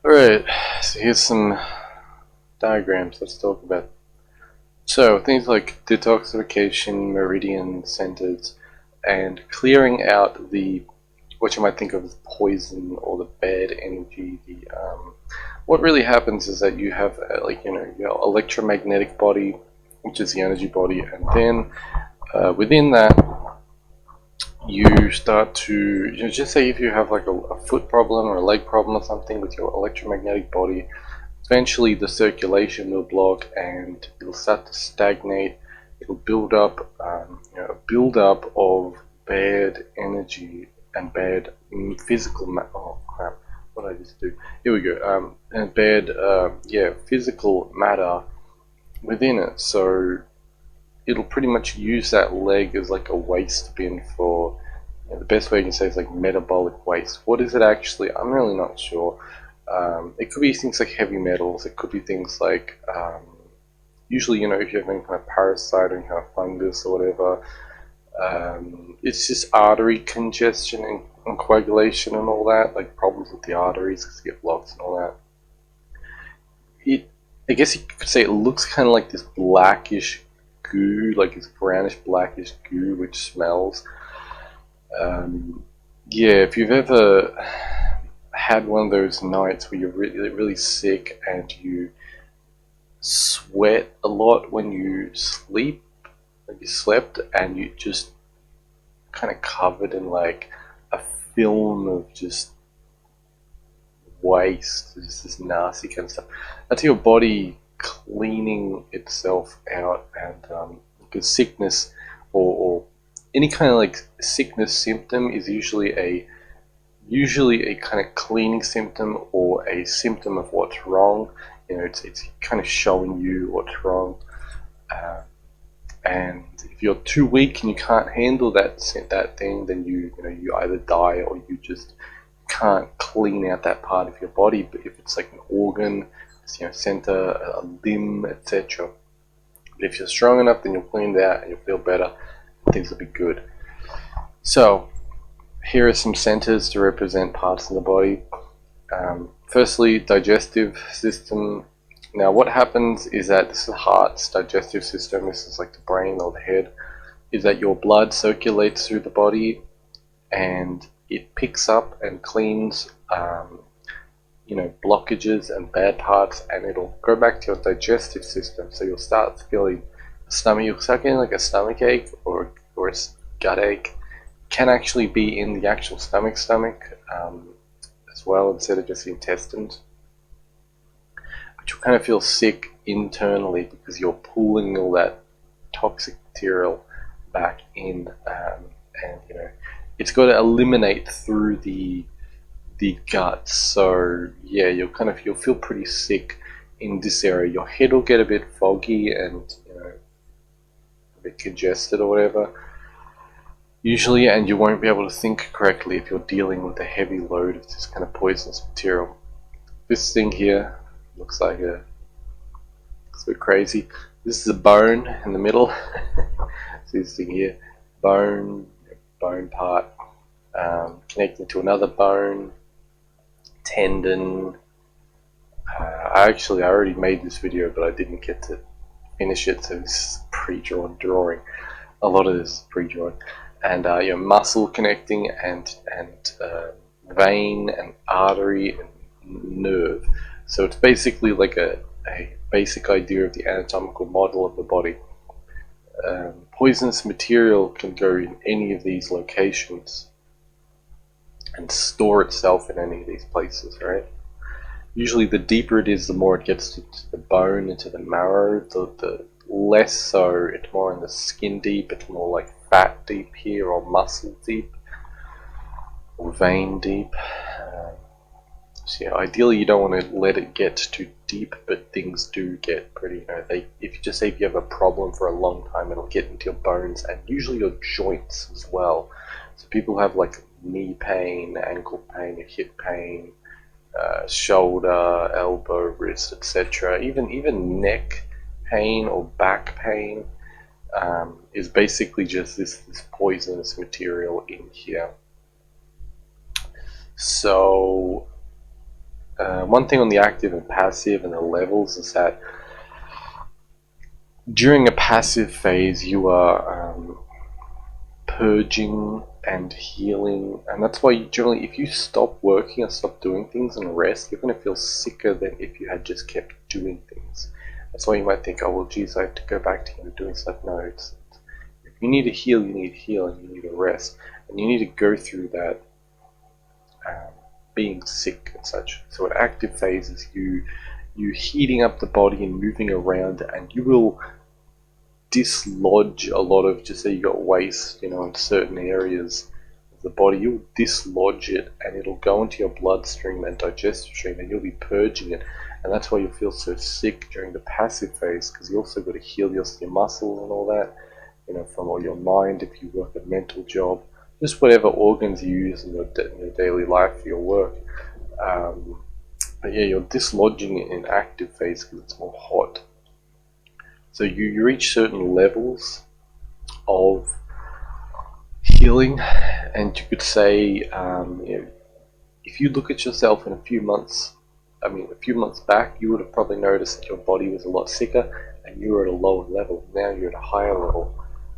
Alright, so here's some diagrams let's talk about. So, things like detoxification, meridian centers, and clearing out what you might think of as poison or the bad energy. What really happens is that you have, your electromagnetic body, which is the energy body, and then within that, you start to, just say if you have like a foot problem or a leg problem or something with your electromagnetic body, eventually the circulation will block and it'll start to stagnate. It'll build up, a build up of bad energy and bad physical. Oh crap! What did I just do? Here we go. And bad, physical matter within it. So it'll pretty much use that leg as like a waste bin for. The best way you can say is like metabolic waste. What is it actually? I'm really not sure. It could be things like heavy metals. It could be things like, usually, if you have any kind of parasite or any kind of fungus or whatever, it's just artery congestion and coagulation and all that, like problems with the arteries because you get blocks and all that. I guess you could say it looks kind of like this blackish goo, like this brownish blackish goo, which smells. If you've ever had one of those nights where you're really, really sick and you sweat a lot when you sleep, like you slept and you just kind of covered in like a film of just waste, just this nasty kind of stuff. That's your body cleaning itself out, and because sickness or any kind of like sickness symptom is usually a kind of cleaning symptom or a symptom of what's wrong. It's kind of showing you what's wrong. And if you're too weak and you can't handle that thing, then you either die or you just can't clean out that part of your body. But if it's like an organ, center, a limb, etc. But if you're strong enough, then you'll clean it out and you'll feel better. Things will be good. So here are some centers to represent parts of the body. Firstly, digestive system. Now what happens is that this is the heart's digestive system, this is like the brain or the head, is that your blood circulates through the body and it picks up and cleans blockages and bad parts, and it'll go back to your digestive system. So you'll start feeling you'll start getting like a stomach ache or a gut ache. Can actually be in the actual stomach as well, instead of just the intestines. But you'll kind of feel sick internally because you're pulling all that toxic material back in, and it's got to eliminate through the gut. So yeah, you'll feel pretty sick in this area. Your head will get a bit foggy and a bit congested or whatever. Usually, and you won't be able to think correctly if you're dealing with a heavy load of this kind of poisonous material. This thing here looks like it's a bit crazy. This is a bone in the middle. See this thing here, bone part, connecting to another bone, tendon. I already made this video, but I didn't get to finish it, so this is pre-drawn drawing. A lot of this is pre-drawn. And muscle connecting and vein and artery and nerve. So it's basically like a basic idea of the anatomical model of the body. Poisonous material can go in any of these locations and store itself in any of these places, right? Usually the deeper it is, the more it gets to the bone and to the marrow. The less so, it's more in the skin deep, it's more like fat deep here, or muscle deep, or vein deep. So yeah, ideally you don't want to let it get too deep, but things do get pretty, if you have a problem for a long time, it'll get into your bones and usually your joints as well. So people have like knee pain, ankle pain, hip pain, shoulder, elbow, wrist, etc. Even neck pain or back pain is basically just this poisonous material in here. So one thing on the active and passive and the levels is that during a passive phase you are purging and healing, and that's why you generally, if you stop working and stop doing things and rest, you're going to feel sicker than if you had just kept doing things. That's why you might think, oh well, geez, I have to go back to doing stuff. No, it's if you need to heal, you need to heal, and you need to rest, and you need to go through that being sick and such. So an active phase is you heating up the body and moving around, and you will dislodge a lot of, just say you got waste, in certain areas of the body, you'll dislodge it and it'll go into your bloodstream and digestive stream, and you'll be purging it, and that's why you'll feel so sick during the passive phase, because you also got to heal your muscles and all that, from all your mind if you work a mental job, just whatever organs you use in your daily life for your work. But yeah, you're dislodging it in active phase because it's more hot. So you reach certain levels of healing, and you could say, if you look at yourself in a few months back, you would have probably noticed that your body was a lot sicker and you were at a lower level. Now you're at a higher level.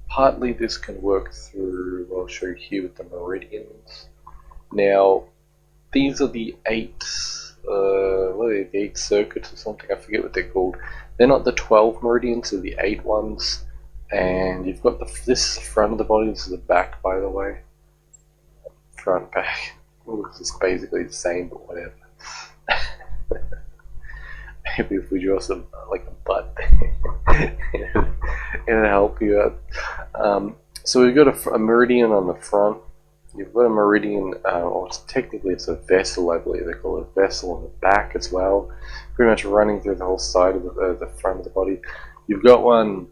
Partly this can work through, I'll show you here with the meridians. Now, these are the 8, what are they, the 8 circuits or something, I forget what they're called. They're not the 12 meridians, they're the 8 ones. And you've got this is the front of the body, this is the back, by the way. Front, back. Ooh, this is basically the same, but whatever. Maybe if we draw some, like a butt, it'll help you out. So we've got a meridian on the front. You've got a meridian, or technically it's a vessel, I believe they call it a vessel, on the back as well, pretty much running through the whole side of the front of the body. You've got one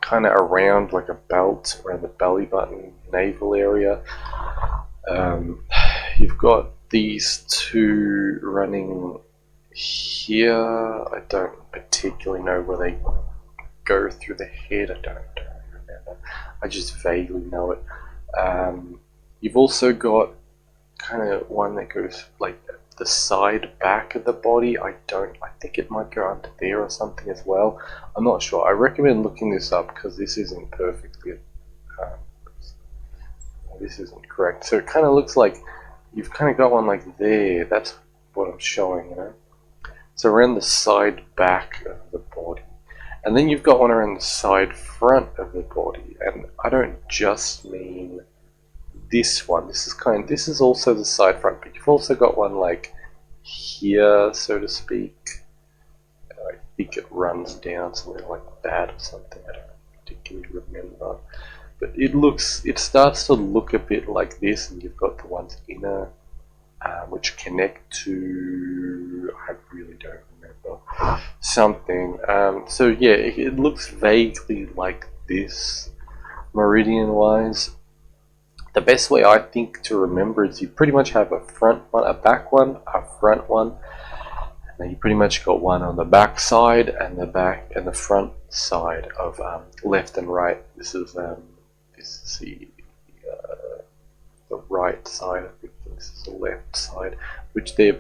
kind of around, like a belt, around the belly button, navel area. You've got these 2 running here. I don't particularly know where they go through the head, I don't remember. I just vaguely know it. You've also got kind of one that goes like the side back of the body. I think it might go under there or something as well. I'm not sure. I recommend looking this up because this isn't perfectly, this isn't correct. So it kind of looks like you've kind of got one like there. That's what I'm showing, So around the side back of the body. And then you've got one around the side front of the body. And I don't just mean this one. This is also the side front, but you've also got one like here, so to speak. I think it runs down something like that or something. I don't particularly remember, but it starts to look a bit like this, and you've got the ones inner, which connect to, I really don't remember, something. So yeah, it looks vaguely like this, meridian wise. The best way I think to remember is you pretty much have a front one, a back one, a front one, and then you pretty much got one on the back side and the back and the front side of left and right. This is the right side. I think this is the left side, which they're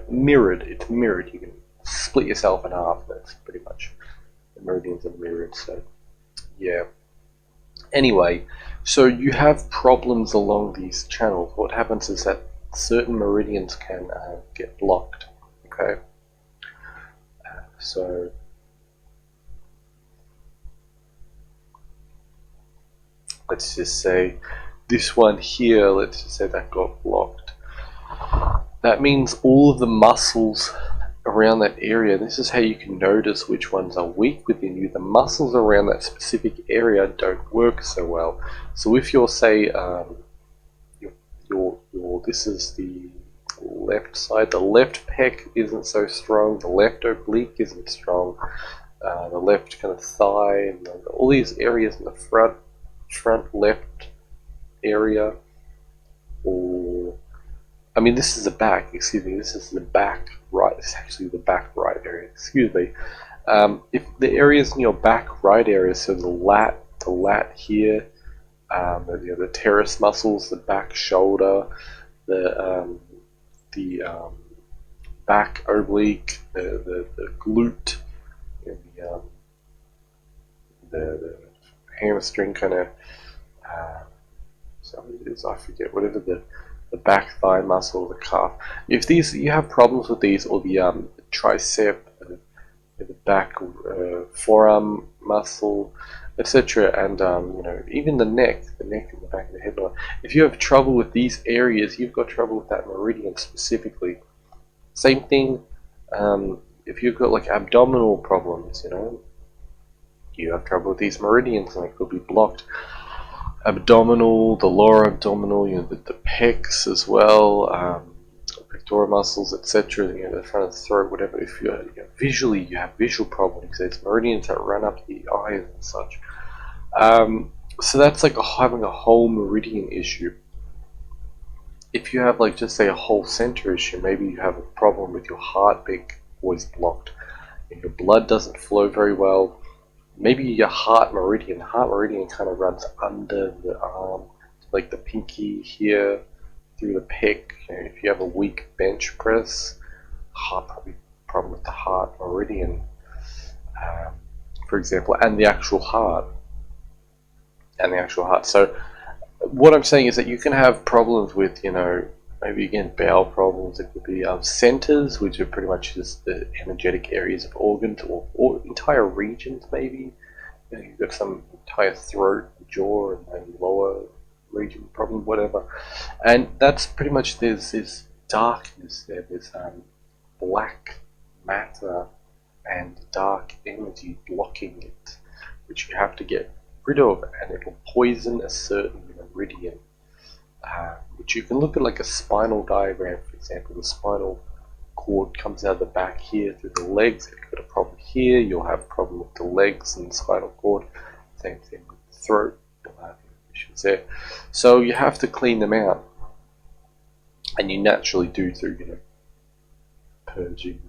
mirrored. It's mirrored. You can split yourself in half. That's pretty much, the meridians are mirrored. So yeah. Anyway, so you have problems along these channels. What happens is that certain meridians can get blocked. Okay, so let's just say this one here, let's just say that got blocked. That means all of the muscles around that area, this is how you can notice which ones are weak within you. The muscles around that specific area don't work so well. So if you're, say, this is the left side, the left pec isn't so strong, the left oblique isn't strong, the left kind of thigh, and all these areas in the front left area, or this is the back, excuse me, this is the back right, this is actually the back right area, excuse me. If the areas in your back right area, so the lat here, the teres muscles, the back shoulder, the the back oblique, the glute, you know, the hamstring kind of. So it is, I forget, whatever the back thigh muscle, the calf. If you have problems with these, or the tricep, the back forearm muscle, etc., and even the neck and the back of the head. If you have trouble with these areas, you've got trouble with that meridian specifically. Same thing. If you've got like abdominal problems, you have trouble with these meridians, and it could be blocked. Abdominal, the lower abdominal, the pecs as well, pectoral muscles, etc. The front of the throat, whatever. If visually you have visual problems, there's meridians that run up the eyes and such. So that's like having a whole meridian issue. If you have like just say a whole center issue, maybe you have a problem with your heart being always blocked, and your blood doesn't flow very well. Maybe your heart meridian kind of runs under the arm, like the pinky here, through the pec. If you have a weak bench press, probably problem with the heart meridian, for example, and the actual heart. So what I'm saying is that you can have problems with, maybe again bowel problems. It could be centers, which are pretty much just the energetic areas of organs, or entire regions maybe. You've got some entire throat, jaw, and lower region problem, whatever. And that's pretty much, there's this darkness there, there's black matter and dark energy blocking it, which you have to get rid of, and it will poison a certain meridian, which you can look at like a spinal diagram. For example, the spinal cord comes out of the back here through the legs. If you've got a problem here, you'll have a problem with the legs and the spinal cord. Same thing with the throat, you'll have issues there. So you have to clean them out, and you naturally do through purging,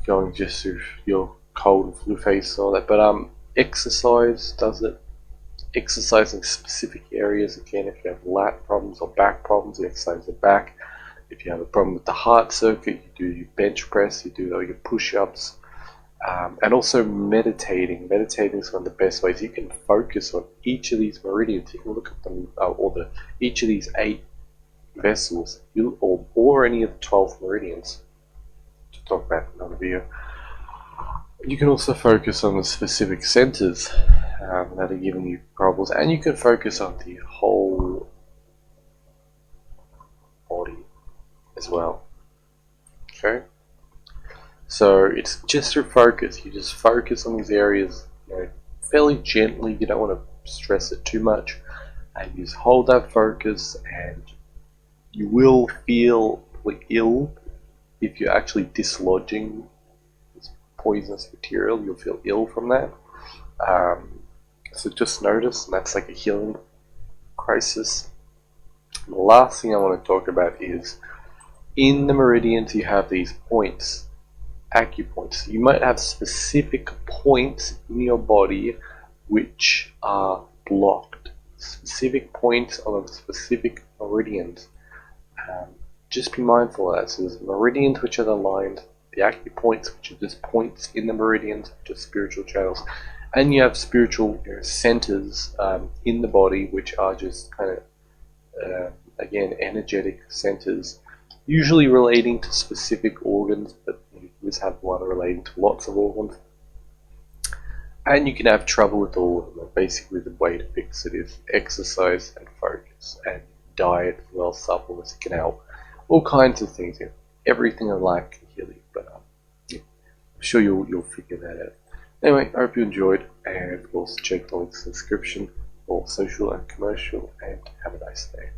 going just through your cold and flu phase and all that. But exercise does it. Exercising specific areas, again, if you have lat problems or back problems, you exercise the back. If you have a problem with the heart circuit, you do your bench press, you do all your push-ups, and also meditating. Meditating is one of the best ways. You can focus on each of these meridians. You can look at them, each of these 8 vessels, or any of the 12 meridians, to talk about in another video. You can also focus on the specific centers that are giving you problems, and you can focus on the whole body as well. Okay, so it's just through focus. You just focus on these areas, fairly gently. You don't want to stress it too much, and you just hold that focus, and you will feel ill if you're actually dislodging this poisonous material. You'll feel ill from that. So just notice, and that's like a healing crisis. And the last thing I want to talk about is, in the meridians you have these points, acupoints. You might have specific points in your body which are blocked, specific points on specific meridians. Just be mindful of that. So there's meridians which are aligned, the acupoints which are just points in the meridians, which are spiritual channels, and you have spiritual centers in the body which are just kind of again energetic centers, usually relating to specific organs, but you just have one relating to lots of organs. And you can have trouble with all of them. Basically, the way to fix it is exercise and focus, and diet as well, supplements can help. All kinds of things. Everything in life can heal you, but I'm sure you'll figure that out. Anyway, I hope you enjoyed, and of course check the links in the description for social and commercial, and have a nice day.